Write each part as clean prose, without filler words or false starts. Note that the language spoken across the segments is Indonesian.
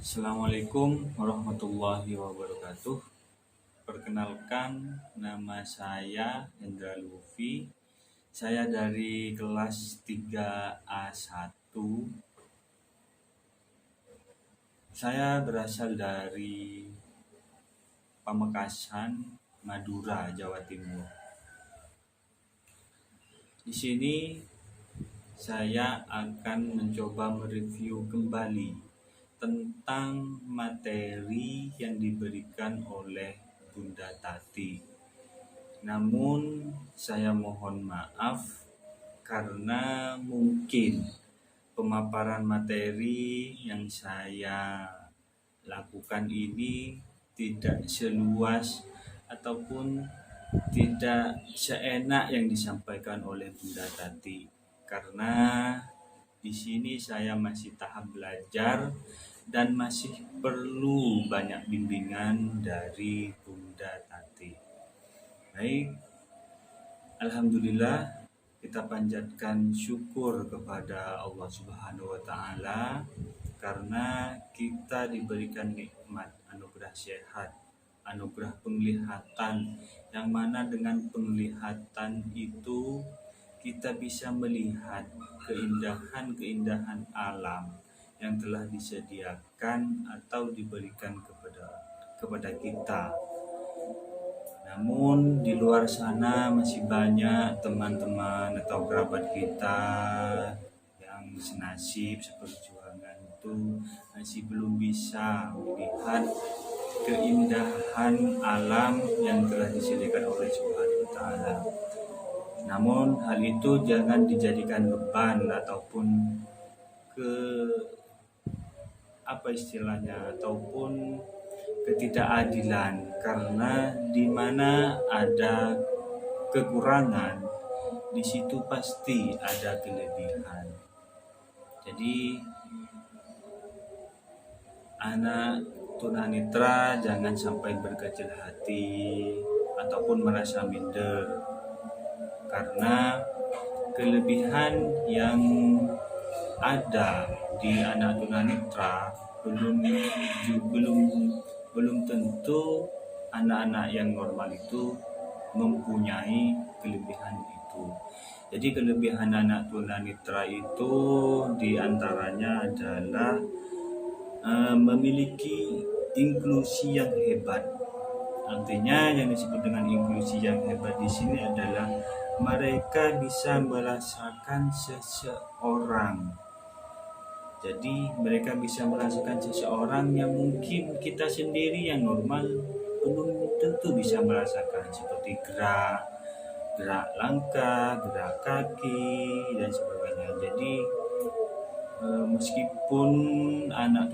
Assalamualaikum warahmatullahi wabarakatuh. Perkenalkan, nama saya Hendra Lufi. Saya dari kelas 3A1. Saya berasal dari Pamekasan, Madura, Jawa Timur. Di sini saya akan mencoba mereview kembali tentang materi yang diberikan oleh Bunda Tati. Namun saya mohon maaf karena mungkin pemaparan materi yang saya lakukan ini tidak seluas ataupun tidak seenak yang disampaikan oleh Bunda Tati. Karena di sini saya masih tahap belajar dan masih perlu banyak bimbingan dari Bunda Tati. Baik, alhamdulillah kita panjatkan syukur kepada Allah Subhanahu wa taala karena kita diberikan nikmat anugerah sehat, anugerah penglihatan, yang mana dengan penglihatan itu kita bisa melihat keindahan-keindahan alam yang telah disediakan atau diberikan kepada kita. Namun di luar sana masih banyak teman-teman atau kerabat kita yang senasib seperjuangan itu masih belum bisa melihat keindahan alam yang telah disediakan oleh Subhanahu wa taala. Namun hal itu jangan dijadikan beban ataupun ataupun ketidakadilan, karena di mana ada kekurangan di situ pasti ada kelebihan. Jadi anak tunanetra jangan sampai berkecil hati ataupun merasa minder, karena kelebihan yang ada di anak tunanetra belum tentu anak-anak yang normal itu mempunyai kelebihan itu. Jadi kelebihan anak tunanetra itu diantaranya adalah memiliki inklusi yang hebat. Artinya yang disebut dengan inklusi yang hebat di sini adalah mereka bisa merasakan seseorang. Jadi mereka bisa merasakan seseorang yang mungkin kita sendiri yang normal belum tentu bisa merasakan, seperti gerak langkah, gerak kaki dan sebagainya. Jadi meskipun anak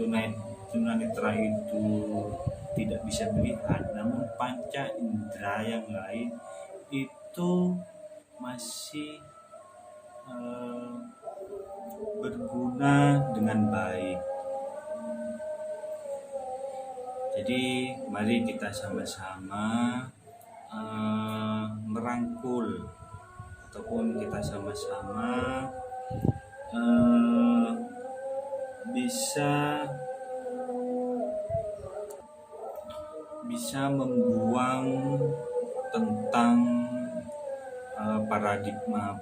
tunanetra itu tidak bisa melihat, namun panca indera yang lain itu masih berguna dengan baik. Jadi mari kita sama-sama merangkul ataupun kita sama-sama bisa membuang tentang paradigma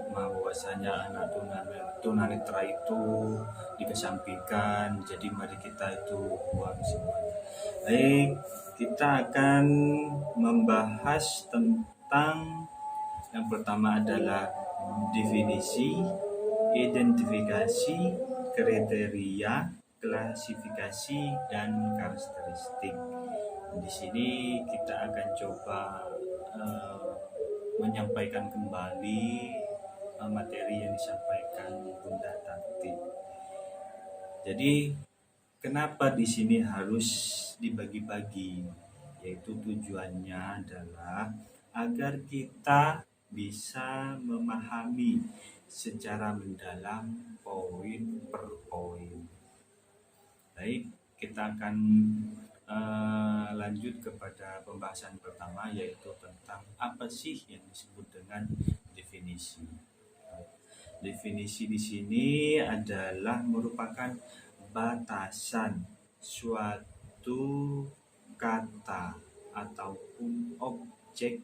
bahwasanya anak tunanetra itu dikesampingkan. Jadi mari kita itu buang semuanya. Baik, kita akan membahas tentang yang pertama adalah definisi, identifikasi, kriteria, klasifikasi, dan karakteristik. Di sini kita akan coba menyampaikan kembali materi yang disampaikan Bunda Tati. Jadi kenapa di sini harus dibagi-bagi? Yaitu tujuannya adalah agar kita bisa memahami secara mendalam poin per poin. Baik, kita akan lanjut kepada pembahasan pertama, yaitu tentang apa sih yang disebut dengan definisi. Definisi di sini adalah merupakan batasan suatu kata ataupun objek,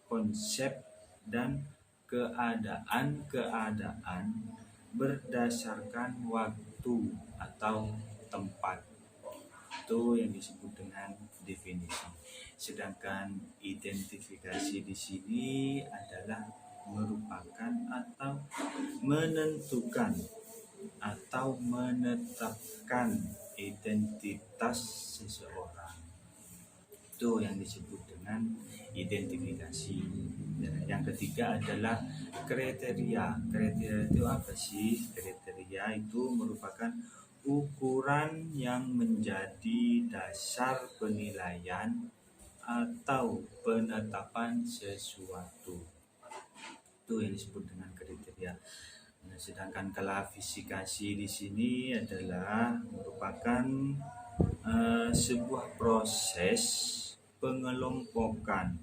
konsep, dan keadaan-keadaan berdasarkan waktu atau tempat. Itu yang disebut dengan definisi. Sedangkan identifikasi di sini adalah merupakan atau menentukan atau menetapkan identitas seseorang. Itu yang disebut dengan identifikasi. Yang ketiga adalah kriteria. Kriteria itu apa sih? Kriteria itu merupakan ukuran yang menjadi dasar penilaian atau penetapan sesuatu. Itu yang disebut dengan kriteria. Nah, sedangkan klasifikasi di sini adalah merupakan sebuah proses pengelompokan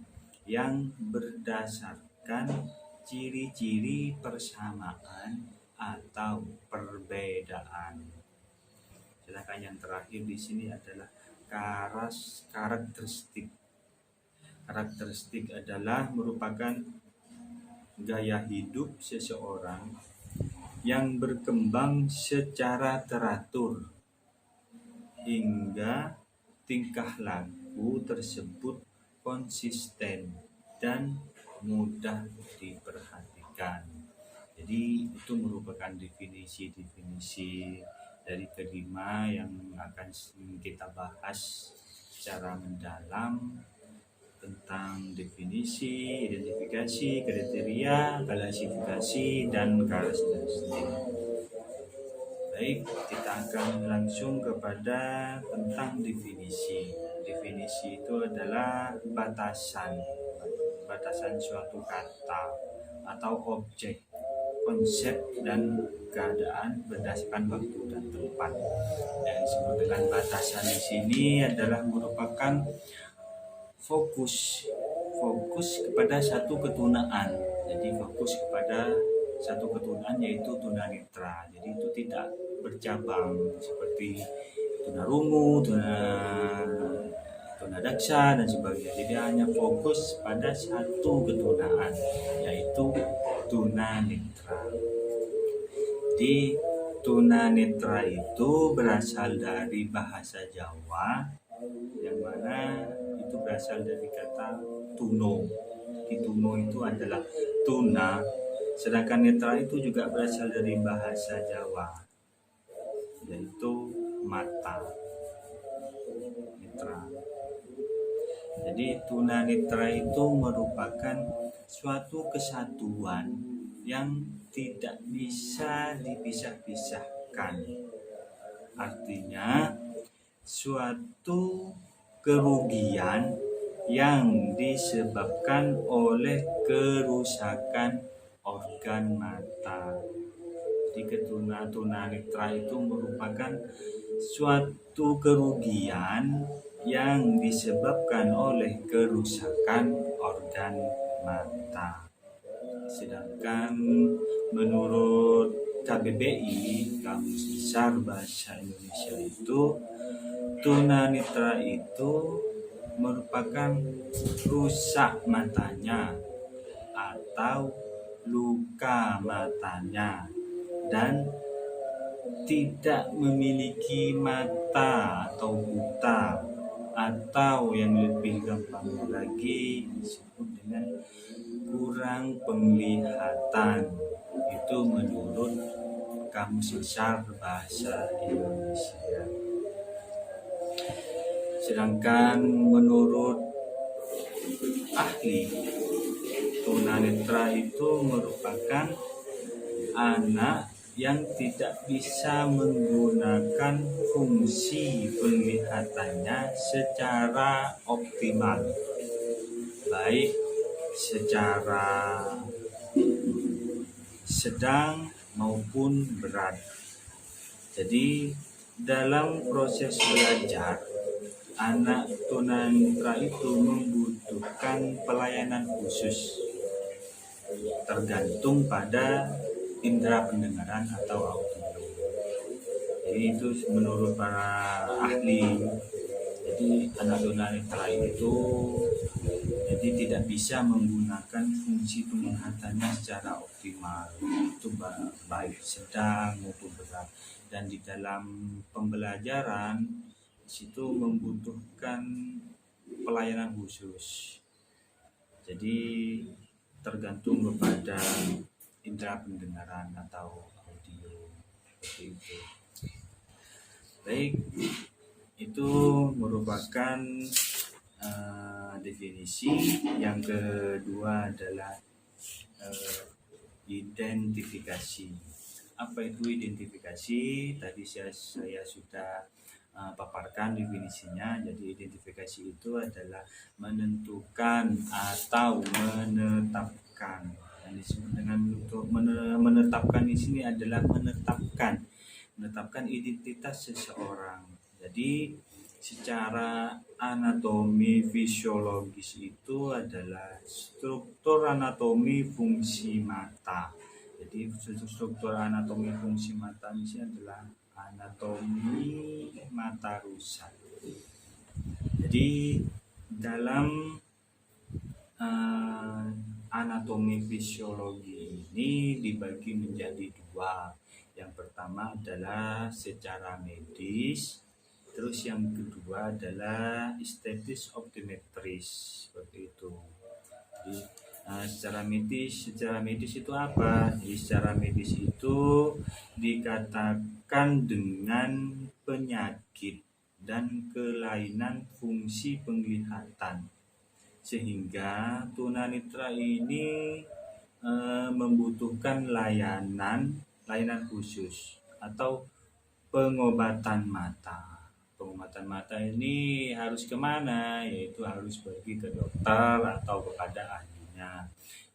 yang berdasarkan ciri-ciri persamaan atau perbedaan. Sedangkan yang terakhir di sini adalah karakteristik. Karakteristik adalah merupakan gaya hidup seseorang yang berkembang secara teratur hingga tingkah laku tersebut konsisten dan mudah diperhatikan. Jadi itu merupakan definisi-definisi dari kelima yang akan kita bahas secara mendalam tentang definisi, identifikasi, kriteria, klasifikasi, dan karakteristik. Baik, kita akan langsung kepada tentang definisi. Definisi itu adalah batasan suatu kata atau objek, konsep, dan keadaan berdasarkan waktu dan tempat. Yang disebut dengan batasan di sini adalah merupakan fokus kepada satu ketunaan. Jadi fokus kepada satu ketunaan yaitu tunanetra. Jadi itu tidak bercabang seperti tunarungu, tunadaksa dan sebagainya. Jadi hanya fokus pada satu ketunaan yaitu tunanetra. Jadi tunanetra itu berasal dari bahasa Jawa yang mana itu berasal dari kata tuno. Di tuno itu adalah tuna, sedangkan netra itu juga berasal dari bahasa Jawa yaitu mata. Netra. Jadi tunanetra itu merupakan suatu kesatuan yang tidak bisa dipisah-pisahkan. Artinya suatu kerugian yang disebabkan oleh kerusakan organ mata. Jadi tunanetra itu merupakan suatu kerugian yang disebabkan oleh kerusakan organ mata. Sedangkan menurut KBBI, Kamus Besar Bahasa Indonesia itu, tunanetra itu merupakan rusak matanya atau luka matanya dan tidak memiliki mata atau buta, atau yang lebih gampang lagi disebut dengan kurang penglihatan. Itu menurut Kamus Besar Bahasa Indonesia. Sedangkan menurut ahli, tunanetra itu merupakan anak yang tidak bisa menggunakan fungsi penglihatannya secara optimal, baik secara sedang maupun berat. Jadi dalam proses belajar, anak tunanetra itu membutuhkan pelayanan khusus tergantung pada indera pendengaran atau audio. Jadi Jadi itu menurut para ahli. Jadi anak tunanetra itu jadi tidak bisa menggunakan fungsi penglihatannya secara optimal. Itu baik sedang maupun berat. Dan di dalam pembelajaran situ membutuhkan pelayanan khusus. Jadi tergantung kepada indera pendengaran atau audio seperti itu. Baik, itu merupakan definisi. Yang kedua adalah identifikasi. Apa itu identifikasi? Tadi saya sudah paparkan definisinya. Jadi identifikasi itu adalah menentukan atau menetapkan. Yang disebut dengan menetapkan di sini adalah menetapkan identitas seseorang. Jadi secara anatomi fisiologis itu adalah struktur anatomi fungsi mata. Jadi struktur anatomi fungsi mata ini adalah anatomi mata rusak. Jadi dalam anatomi fisiologi ini dibagi menjadi dua. Yang pertama adalah secara medis, terus yang kedua adalah estetis optometris, seperti itu. Jadi, secara medis itu apa? Jadi secara medis itu dikatakan dengan penyakit dan kelainan fungsi penglihatan, sehingga tunanetra ini membutuhkan layanan khusus atau pengobatan mata. Pengobatan mata ini harus kemana? Yaitu harus pergi ke dokter atau kepada ahlinya.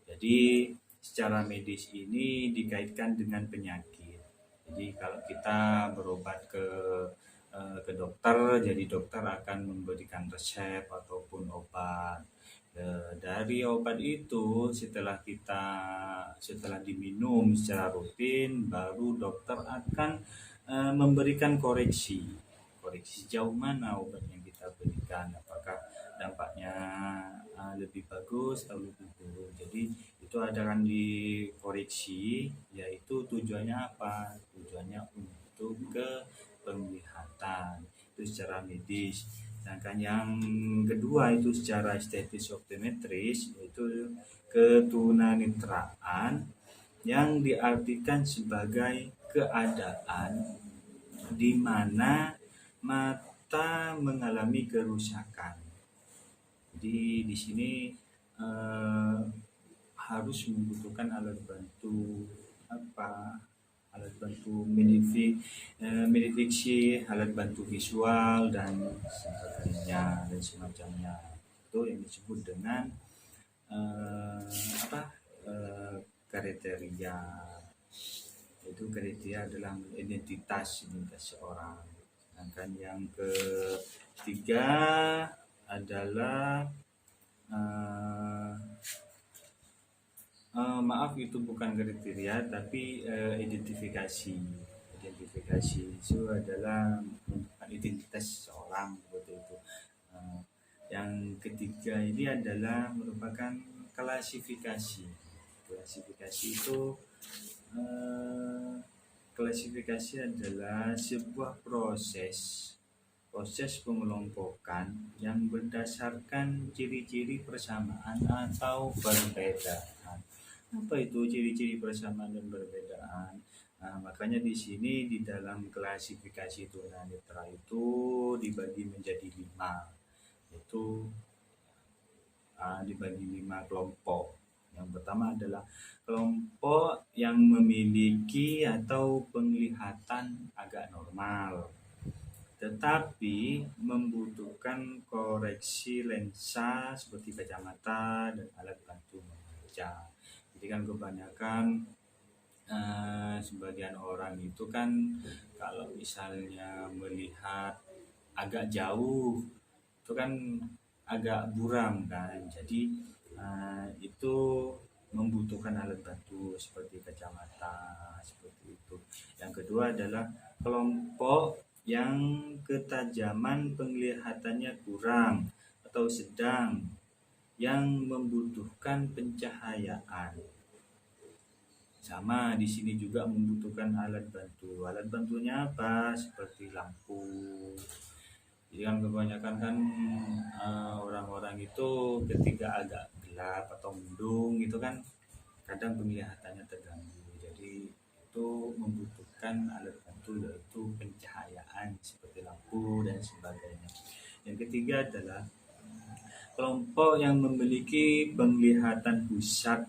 Jadi secara medis ini dikaitkan dengan penyakit. Jadi kalau kita berobat ke dokter, jadi dokter akan memberikan resep ataupun obat. Dari obat itu setelah diminum secara rutin, baru dokter akan memberikan koreksi sejauh mana obat yang kita berikan, apakah dampaknya lebih bagus atau lebih buruk. Jadi itu akan dikoreksi, yaitu tujuannya apa? Tujuannya untuk ke penglihatan, itu secara medis. Sedangkan yang kedua itu secara estetis optometris, yaitu ketunanetraan, yang diartikan sebagai keadaan di mana mata mengalami kerusakan. Jadi di sini harus membutuhkan alat bantu medifiksi, alat bantu visual dan sebagainya dan semacamnya. Itu yang disebut dengan kriteria. Itu kriteria adalah identitas seorang. Sedangkan yang ketiga adalah itu bukan kriteria tapi identifikasi itu adalah identitas seorang, seperti itu. Yang ketiga ini adalah merupakan klasifikasi itu klasifikasi adalah sebuah proses pengelompokan yang berdasarkan ciri-ciri persamaan atau perbedaan. Apa itu ciri-ciri persamaan dan perbedaan? Makanya di sini di dalam klasifikasi tunanetra itu dibagi menjadi 5, yaitu dibagi 5 kelompok. Yang pertama adalah kelompok yang memiliki atau penglihatan agak normal, tetapi membutuhkan koreksi lensa seperti kacamata dan alat bantu membaca. Jadi kan kebanyakan sebagian orang itu kan kalau misalnya melihat agak jauh itu kan agak buram kan. Jadi itu membutuhkan alat bantu seperti kacamata seperti itu. Yang kedua adalah kelompok yang ketajaman penglihatannya kurang atau sedang yang membutuhkan pencahayaan. Sama di sini juga membutuhkan alat bantu. Alat bantunya apa? Seperti lampu. Jadi kan kebanyakan kan orang-orang itu ketika agak gelap atau mendung itu kan kadang penglihatannya terganggu. Jadi itu membutuhkan alat bantu yaitu pencahayaan seperti lampu dan sebagainya. Yang ketiga adalah kelompok yang memiliki penglihatan pusat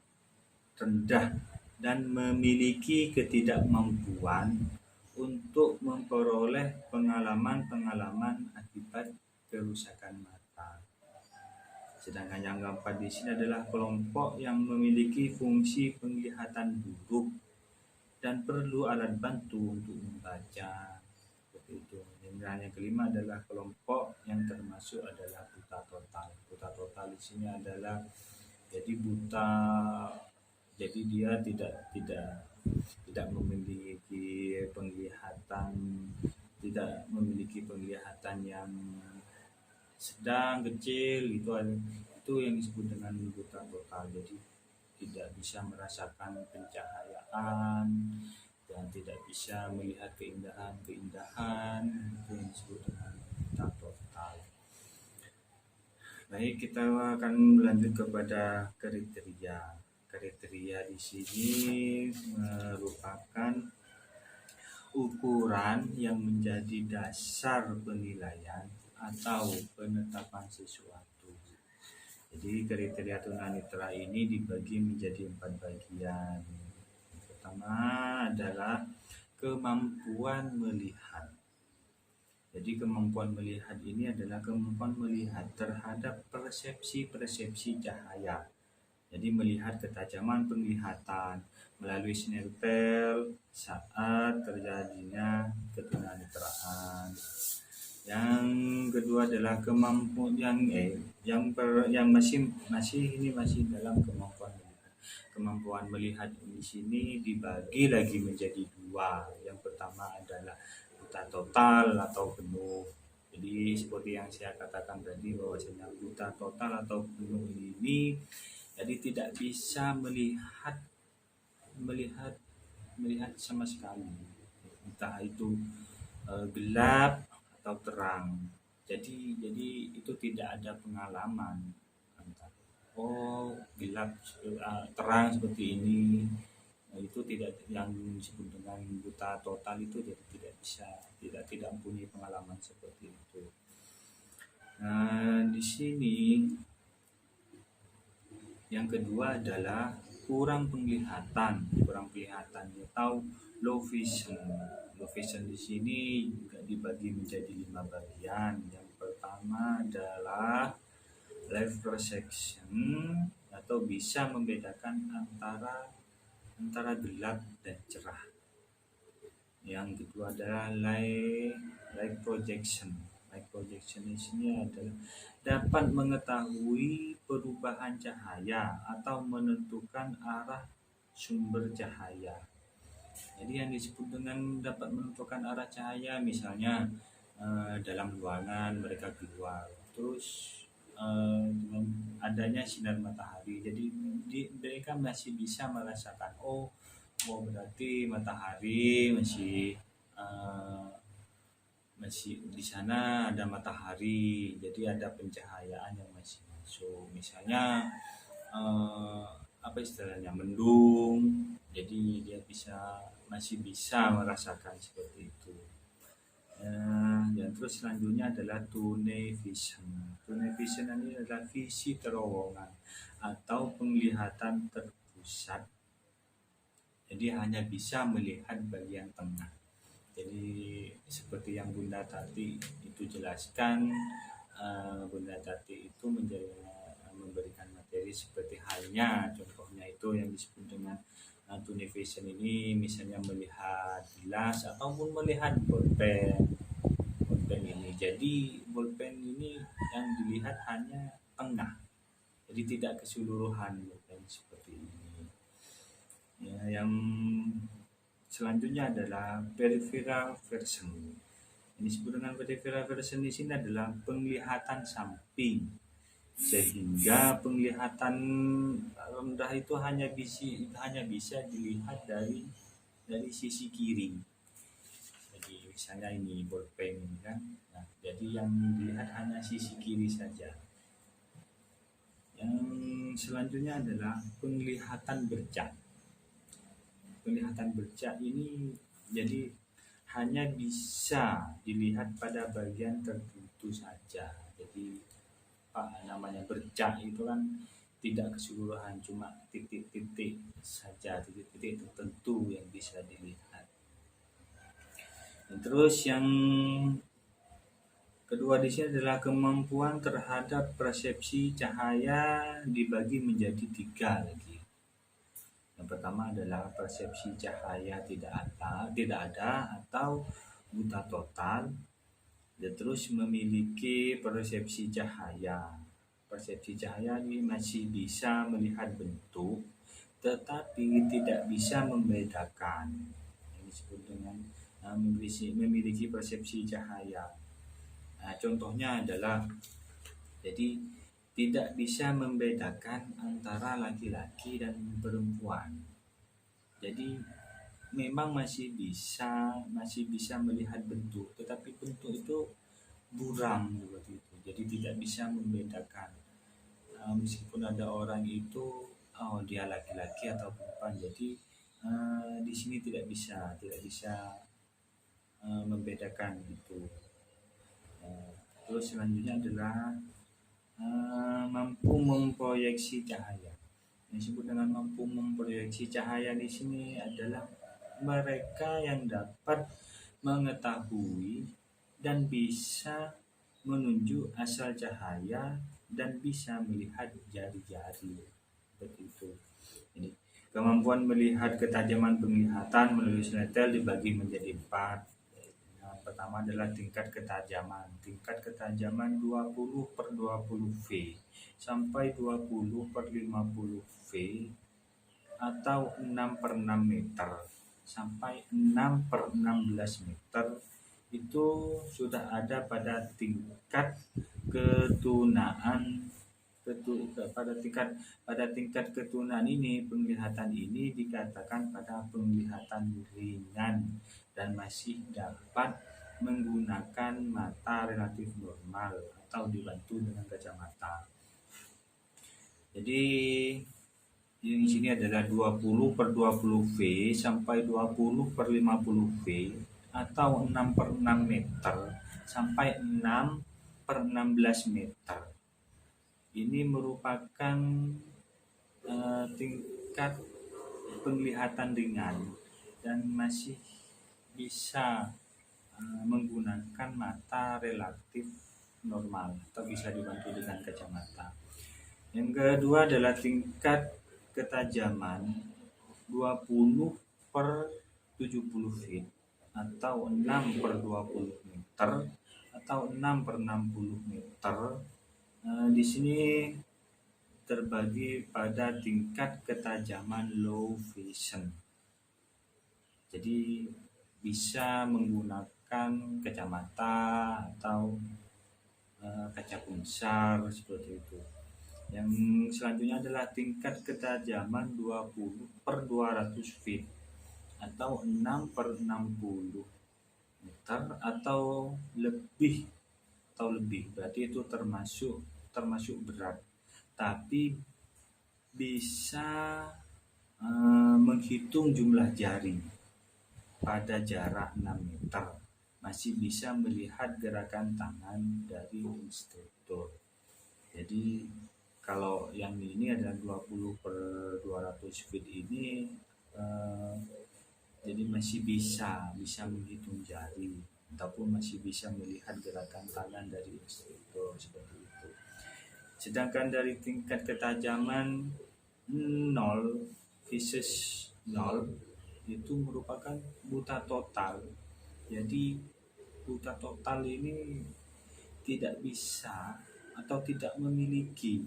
rendah dan memiliki ketidakmampuan untuk memperoleh pengalaman-pengalaman akibat kerusakan mata. Sedangkan yang keempat di sini adalah kelompok yang memiliki fungsi penglihatan buruk dan perlu alat bantu untuk membaca. Seperti itu. Dan yang kelima adalah kelompok yang termasuk adalah buta total. Buta total di sini adalah jadi buta, jadi dia tidak memiliki penglihatan, tidak memiliki penglihatan yang sedang kecil itu yang disebut dengan buta total. Jadi tidak bisa merasakan pencahayaan dan tidak bisa melihat keindahan itu yang disebut dengan buta total. Baik, kita akan lanjut kepada kriteria. Kriteria di sini merupakan ukuran yang menjadi dasar penilaian atau penetapan sesuatu. Jadi kriteria tunanetra ini dibagi menjadi 4 bagian. Yang pertama adalah kemampuan melihat. Jadi kemampuan melihat ini adalah kemampuan melihat terhadap persepsi-persepsi cahaya. Jadi melihat ketajaman penglihatan melalui sinerpel saat terjadinya ketunanetraan. Yang kedua adalah kemampuan yang masih dalam kemampuan melihat. Kemampuan melihat di sini dibagi lagi menjadi 2. Yang pertama adalah buta total atau penuh. Jadi seperti yang saya katakan tadi bahwasanya buta total atau penuh ini jadi tidak bisa melihat sama sekali, entah itu gelap atau terang. Jadi itu tidak ada pengalaman entah gelap terang seperti ini. Itu tidak, yang disebut dengan buta total itu jadi tidak mempunyai pengalaman seperti itu. Nah, di sini yang kedua adalah kurang penglihatan atau low vision. Low vision di sini juga dibagi menjadi 5 bagian. Yang pertama adalah live perception atau bisa membedakan antara gelap dan cerah. Yang kedua adalah light projection. Light projection di sini adalah dapat mengetahui perubahan cahaya atau menentukan arah sumber cahaya. Jadi yang disebut dengan dapat menentukan arah cahaya, misalnya dalam ruangan mereka keluar, terus dengan adanya sinar matahari, jadi mereka masih bisa merasakan berarti matahari masih di sana, ada matahari, jadi ada pencahayaan yang masih masuk. Misalnya apa istilahnya, mendung, jadi dia masih bisa merasakan seperti itu. Dan terus selanjutnya adalah tunnel vision. Tunnel vision ini adalah visi terowongan atau penglihatan terpusat. Jadi hanya bisa melihat bagian tengah. Jadi seperti yang Bunda Tati itu jelaskan, Bunda Tati itu memberikan materi seperti halnya contohnya itu yang disebut dengan tunnel vision ini, misalnya melihat gelas ataupun melihat bolpen ini. Jadi bolpen ini yang dilihat hanya tengah, jadi tidak keseluruhan bolpen seperti ini. Ya, yang selanjutnya adalah peripheral version. Ini disebut dengan peripheral version di sini adalah penglihatan samping, sehingga penglihatan rendah itu hanya bisa dilihat dari sisi kiri. Jadi misalnya ini bolpen kan, nah, jadi yang dilihat hanya sisi kiri saja. Yang selanjutnya adalah penglihatan bercak. Penglihatan bercak ini jadi hanya bisa dilihat pada bagian tertentu saja. Jadi namanya bercak itu kan tidak keseluruhan, cuma titik-titik saja, titik-titik tertentu yang bisa dilihat. Terus yang kedua di sini adalah kemampuan terhadap persepsi cahaya dibagi menjadi 3 lagi. Yang pertama adalah persepsi cahaya tidak ada atau buta total. Dan terus memiliki persepsi cahaya. Persepsi cahaya ini masih bisa melihat bentuk, tetapi tidak bisa membedakan. Ini disebut dengan memiliki persepsi cahaya. Nah, contohnya adalah jadi tidak bisa membedakan antara laki-laki dan perempuan. Jadi memang masih bisa melihat bentuk, tetapi bentuk itu buram seperti itu. Jadi tidak bisa membedakan. Meskipun ada orang itu dia laki-laki atau perempuan, jadi di sini tidak bisa membedakan itu. Terus selanjutnya adalah mampu memproyeksi cahaya. Yang disebut dengan mampu memproyeksi cahaya di sini adalah mereka yang dapat mengetahui dan bisa menunjuk asal cahaya dan bisa melihat jari-jari, seperti itu. Jadi kemampuan melihat ketajaman penglihatan melalui snettel dibagi menjadi 4. Yang pertama adalah tingkat ketajaman. Tingkat ketajaman 20/20 V sampai 20/50 V atau 6/6 meter sampai 6/16 meter itu sudah ada pada tingkat ketunaan. Pada tingkat ketunaan ini, penglihatan ini dikatakan pada penglihatan ringan dan masih dapat menggunakan mata relatif normal atau dibantu dengan kacamata. Jadi di sini adalah 20/20 V sampai 20/50 V atau 6/6 meter sampai 6/16 meter. Ini merupakan tingkat penglihatan ringan dan masih bisa menggunakan mata relatif normal atau bisa dibantu dengan kacamata. Yang kedua adalah tingkat ketajaman 20/70 feet atau 6/20 meter atau 6/60 meter. Di sini terbagi pada tingkat ketajaman low vision. Jadi bisa menggunakan kacamata atau kaca pembesar seperti itu. Yang selanjutnya adalah tingkat ketajaman 20/200 feet atau 6/60 meter atau lebih. Berarti itu termasuk berat, tapi bisa menghitung jumlah jari pada jarak 6 meter, masih bisa melihat gerakan tangan dari instruktur. Jadi kalau yang ini adalah 20/200 feet ini jadi masih bisa menghitung jari ataupun masih bisa melihat gerakan tangan dari instruktur seperti itu. Sedangkan dari tingkat ketajaman 0 versus 0 itu merupakan buta total. Jadi buta total ini tidak bisa atau tidak memiliki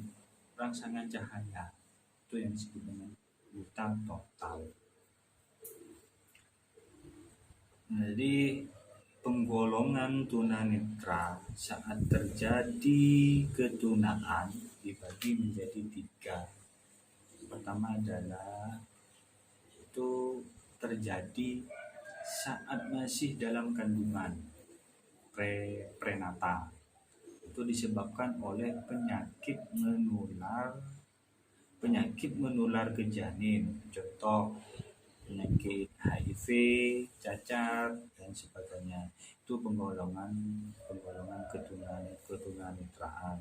rangsangan cahaya. Itu yang disebut dengan buta total. Jadi penggolongan tunanetra saat terjadi ketunaan dibagi menjadi 3. Pertama adalah itu terjadi saat masih dalam kandungan prenata. Itu disebabkan oleh penyakit menular ke janin. Contoh penyakit HIV, cacar dan sebagainya. Itu penggolongan ketunanetraan.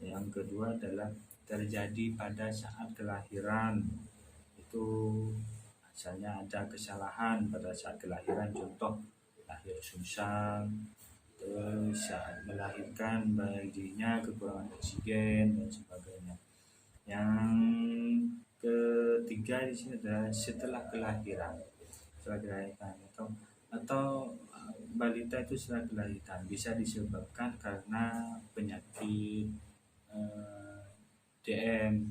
Yang kedua adalah terjadi pada saat kelahiran. Itu misalnya ada kesalahan pada saat kelahiran, contoh lahir susah, terus saat melahirkan bayinya kekurangan oksigen dan sebagainya. Yang ketiga di sini adalah setelah kelahiran atau balita itu setelah kelahiran bisa disebabkan karena penyakit DM,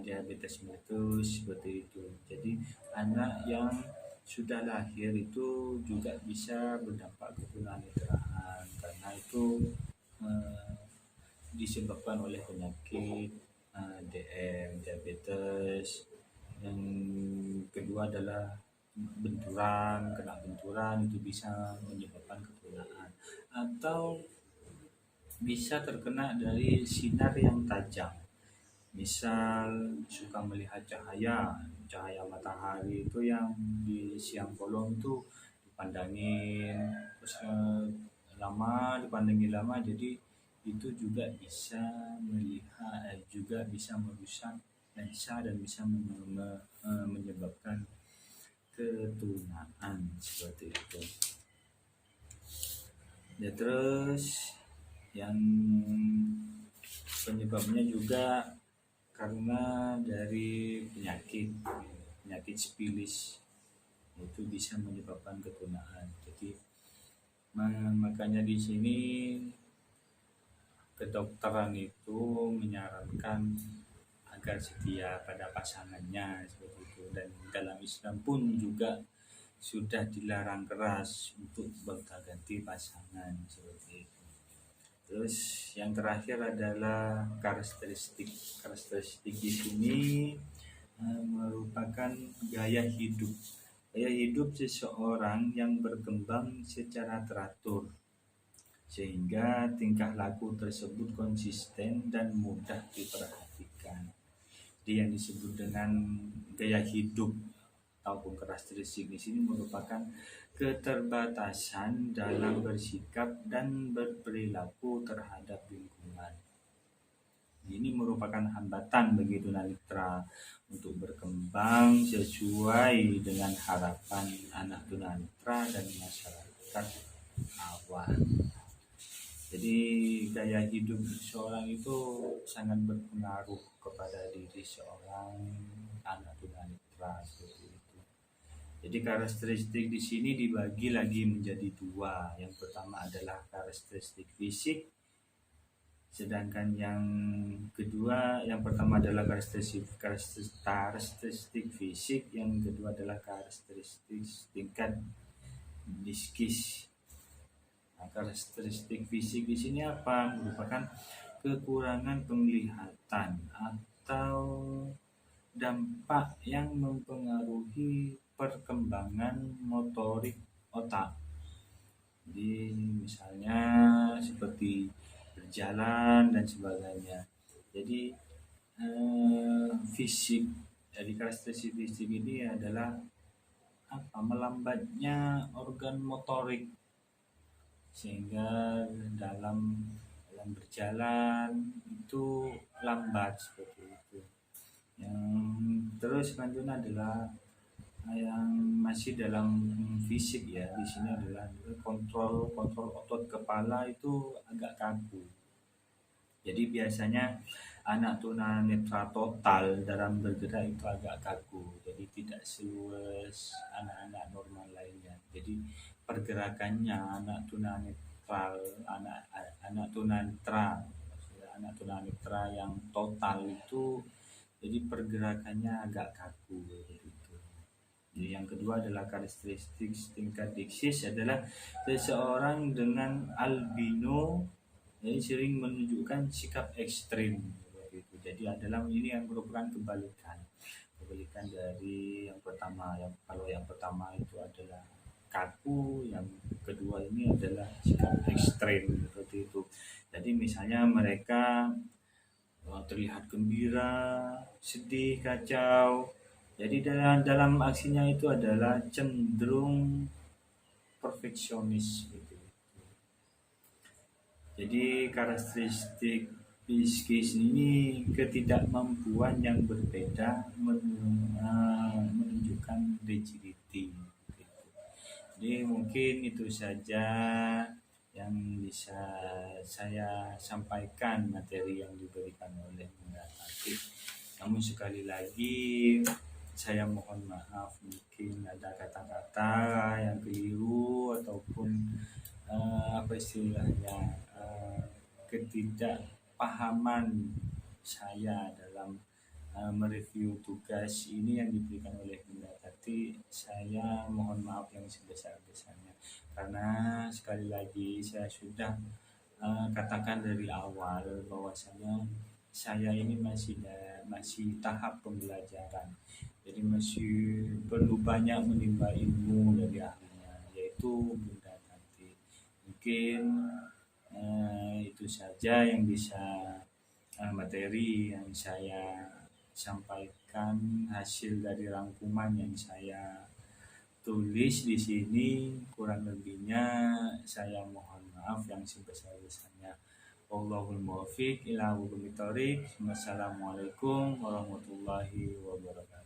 diabetes mellitus seperti itu. Jadi anak yang sudah lahir itu juga bisa berdampak ketunanetraan karena itu disebabkan oleh penyakit DM, diabetes. Yang kedua adalah kena benturan itu bisa menyebabkan ketunaan, atau bisa terkena dari sinar yang tajam. Misal suka melihat cahaya matahari itu yang di siang bolong itu dipandangin, terus dipandangin lama, jadi itu juga bisa merusak lensa dan bisa menyebabkan ketunaan seperti itu. Ya, terus yang penyebabnya juga karena dari penyakit sipilis, itu bisa menyebabkan ketunaan. Jadi makanya di sini kedokteran itu menyarankan agar setia pada pasangannya seperti itu, dan dalam Islam pun juga sudah dilarang keras untuk gonta-ganti pasangan seperti itu. Terus yang terakhir adalah karakteristik di sini merupakan gaya hidup seseorang yang berkembang secara teratur, sehingga tingkah laku tersebut konsisten dan mudah diperhatikan. Jadi yang disebut dengan gaya hidup ataupun karakteristik di sini merupakan keterbatasan dalam bersikap dan berperilaku terhadap lingkungan. Ini merupakan hambatan bagi tunanetra untuk berkembang sesuai dengan harapan anak tunanetra dan masyarakat awam. Jadi gaya hidup seorang itu sangat berpengaruh kepada diri seorang anak tunanetra seperti itu. Jadi karakteristik di sini dibagi lagi menjadi 2. Yang pertama adalah karakteristik fisik, sedangkan yang pertama adalah karakteristik fisik, yang kedua adalah karakteristik tingkat psikis. Karakteristik fisik di sini apa? Merupakan kekurangan penglihatan atau dampak yang mempengaruhi perkembangan motorik otak. Jadi misalnya seperti berjalan dan sebagainya. Jadi fisik dari karakteristik fisik ini adalah melambatnya organ motorik, sehingga dalam berjalan itu lambat seperti itu. Yang terus selanjutnya adalah yang masih dalam fisik ya, di sini adalah kontrol otot kepala itu agak kaku. Jadi biasanya anak tunanetra total dalam bergerak itu agak kaku, jadi tidak seluas anak-anak normal lainnya. Jadi pergerakannya anak tunanetra yang total itu, jadi pergerakannya agak kaku begitu. Jadi yang kedua adalah karakteristik tingkat diksis adalah seseorang dengan albino jadi sering menunjukkan sikap ekstrim begitu. Jadi adalah ini yang merupakan kebalikan dari yang pertama. Yang kalau yang pertama itu adalah kaku, yang kedua ini adalah sikap ekstrim seperti itu. Jadi misalnya mereka terlihat gembira, sedih, kacau. Jadi dalam aksinya itu adalah cenderung perfeksionis gitu. Jadi karakteristik psikis ini ketidakmampuan yang berbeda menunjukkan rigidity. Gitu. Jadi mungkin itu saja yang bisa saya sampaikan materi yang diberikan oleh Bunda Tati. Namun sekali lagi saya mohon maaf mungkin ada kata-kata yang keliru ataupun apa istilahnya ketidakpahaman saya dalam mereview tugas ini yang diberikan oleh Bunda Tati. Saya mohon maaf yang sebesar-besarnya karena sekali lagi saya sudah katakan dari awal bahwasanya saya ini masih tahap pembelajaran, jadi masih perlu banyak menimba ilmu dari ahlinya yaitu Bunda Tati. Mungkin itu saja yang bisa materi yang saya sampaikan hasil dari rangkuman yang saya tulis di sini. Kurang lebihnya saya mohon maaf yang sebesar-besarnya. Wallahul muwaffiq ila aqwamit thoriq. Wassalamualaikum warahmatullahi wabarakatuh.